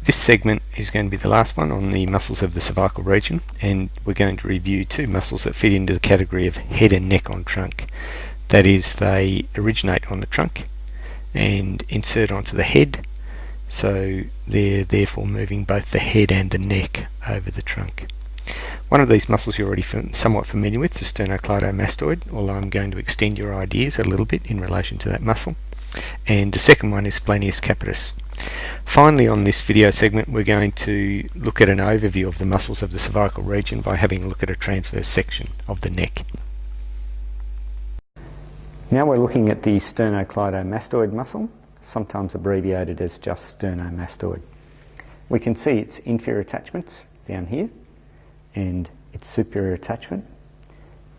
This segment is going to be the last one on the muscles of the cervical region, and we're going to review two muscles that fit into the category of head and neck on trunk. That is, they originate on the trunk and insert onto the head, so they're therefore moving both the head and the neck over the trunk. One of these muscles you're already somewhat familiar with, the sternocleidomastoid, although I'm going to extend your ideas a little bit in relation to that muscle. And the second one is splenius capitis. Finally, on this video segment, we're going to look at an overview of the muscles of the cervical region by having a look at a transverse section of the neck. Now we're looking at the sternocleidomastoid muscle, sometimes abbreviated as just sternomastoid. We can see its inferior attachments down here and its superior attachment,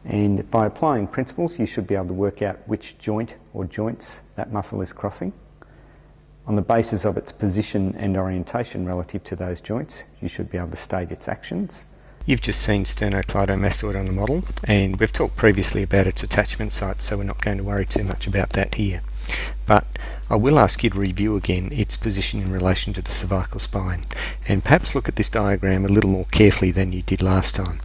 and by applying principles you should be able to work out which joint or joints that muscle is crossing. On the basis of its position and orientation relative to those joints, you should be able to state its actions. You've just seen sternocleidomastoid on the model, and we've talked previously about its attachment sites, so we're not going to worry too much about that here. But I will ask you to review again its position in relation to the cervical spine, and perhaps look at this diagram a little more carefully than you did last time.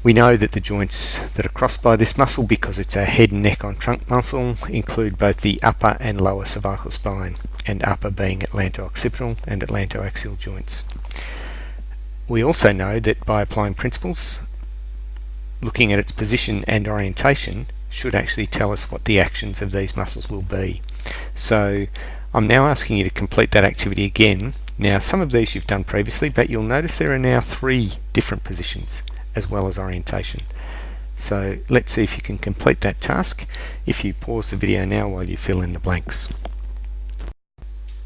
We know that the joints that are crossed by this muscle, because it's a head and neck on trunk muscle, include both the upper and lower cervical spine, and upper being atlanto-occipital and atlantoaxial joints. We also know that by applying principles, looking at its position and orientation should actually tell us what the actions of these muscles will be. So I'm now asking you to complete that activity again. Now, some of these you've done previously, but you'll notice there are now 3 different positions as well as orientation. So let's see if you can complete that task if you pause the video now while you fill in the blanks.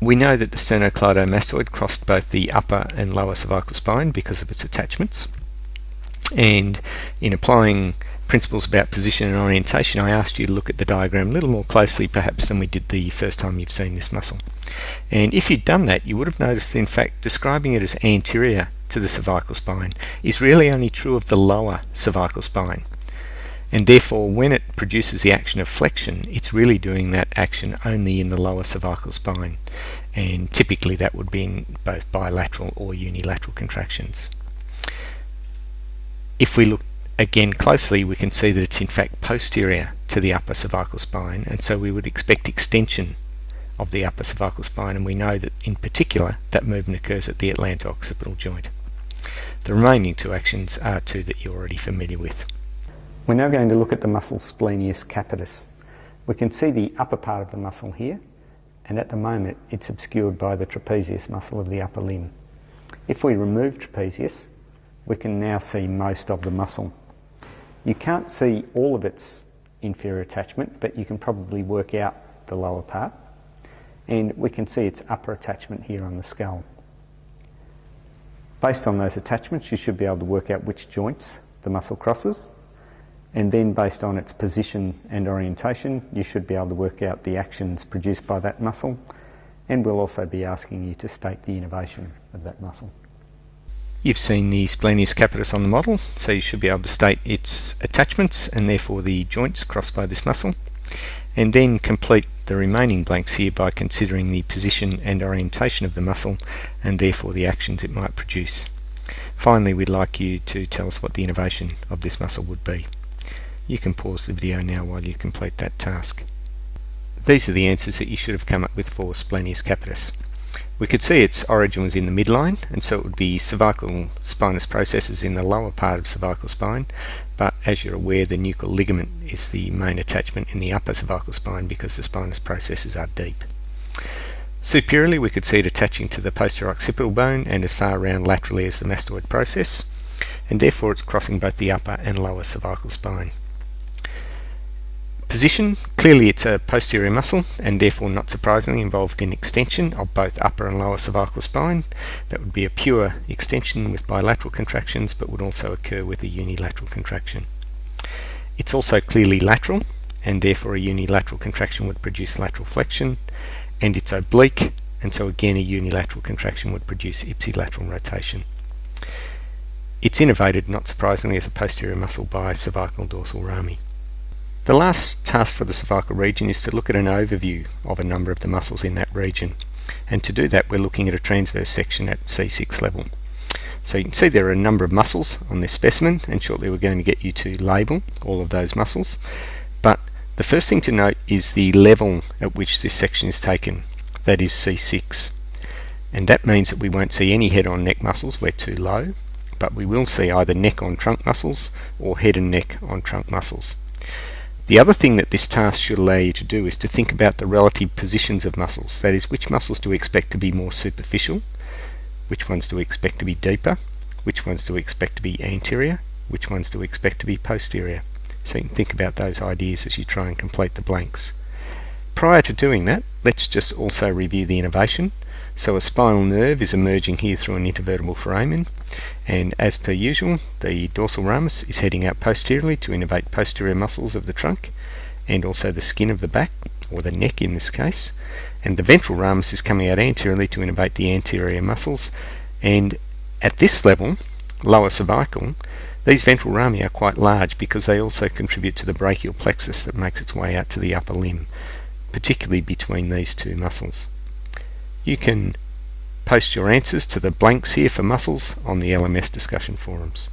We know that the sternocleidomastoid crossed both the upper and lower cervical spine because of its attachments, and in applying principles about position and orientation, I asked you to look at the diagram a little more closely perhaps than we did the first time you've seen this muscle. And if you'd done that, you would have noticed that in fact describing it as anterior to the cervical spine is really only true of the lower cervical spine, and therefore when it produces the action of flexion, it's really doing that action only in the lower cervical spine, and typically that would be in both bilateral or unilateral contractions. If we look again closely, we can see that it's in fact posterior to the upper cervical spine, and so we would expect extension of the upper cervical spine, and we know that in particular that movement occurs at the atlanto-occipital joint. The remaining 2 actions are 2 that you're already familiar with. We're now going to look at the muscle splenius capitis. We can see the upper part of the muscle here, and at the moment it's obscured by the trapezius muscle of the upper limb. If we remove trapezius, we can now see most of the muscle. You can't see all of its inferior attachment, but you can probably work out the lower part, and we can see its upper attachment here on the skull. Based on those attachments, you should be able to work out which joints the muscle crosses, and then based on its position and orientation, you should be able to work out the actions produced by that muscle, and we'll also be asking you to state the innervation of that muscle. You've seen the splenius capitis on the model, so you should be able to state its attachments and therefore the joints crossed by this muscle, and then complete the remaining blanks here by considering the position and orientation of the muscle and therefore the actions it might produce. Finally, we'd like you to tell us what the innervation of this muscle would be. You can pause the video now while you complete that task. These are the answers that you should have come up with for splenius capitis. We could see its origin was in the midline, and so it would be cervical spinous processes in the lower part of cervical spine, but as you're aware, the nuchal ligament is the main attachment in the upper cervical spine because the spinous processes are deep. Superiorly, we could see it attaching to the posterior occipital bone and as far around laterally as the mastoid process, and therefore it's crossing both the upper and lower cervical spine. Position, clearly it's a posterior muscle and therefore not surprisingly involved in extension of both upper and lower cervical spine. That would be a pure extension with bilateral contractions, but would also occur with a unilateral contraction. It's also clearly lateral, and therefore a unilateral contraction would produce lateral flexion, and it's oblique, and so again a unilateral contraction would produce ipsilateral rotation. It's innervated, not surprisingly, as a posterior muscle by cervical dorsal rami. The last task for the cervical region is to look at an overview of a number of the muscles in that region. And to do that, we're looking at a transverse section at C6 level. So you can see there are a number of muscles on this specimen, and shortly we're going to get you to label all of those muscles. But the first thing to note is the level at which this section is taken, that is C6. And that means that we won't see any head on neck muscles, we're too low, but we will see either neck on trunk muscles or head and neck on trunk muscles. The other thing that this task should allow you to do is to think about the relative positions of muscles. That is, which muscles do we expect to be more superficial, which ones do we expect to be deeper, which ones do we expect to be anterior, which ones do we expect to be posterior. So you can think about those ideas as you try and complete the blanks. Prior to doing that, let's just also review the innervation. So a spinal nerve is emerging here through an intervertebral foramen, and as per usual, the dorsal ramus is heading out posteriorly to innervate posterior muscles of the trunk and also the skin of the back, or the neck in this case, and the ventral ramus is coming out anteriorly to innervate the anterior muscles. And at this level, lower cervical, these ventral rami are quite large because they also contribute to the brachial plexus that makes its way out to the upper limb, particularly between these two muscles. You can post your answers to the blanks here for muscles on the LMS discussion forums.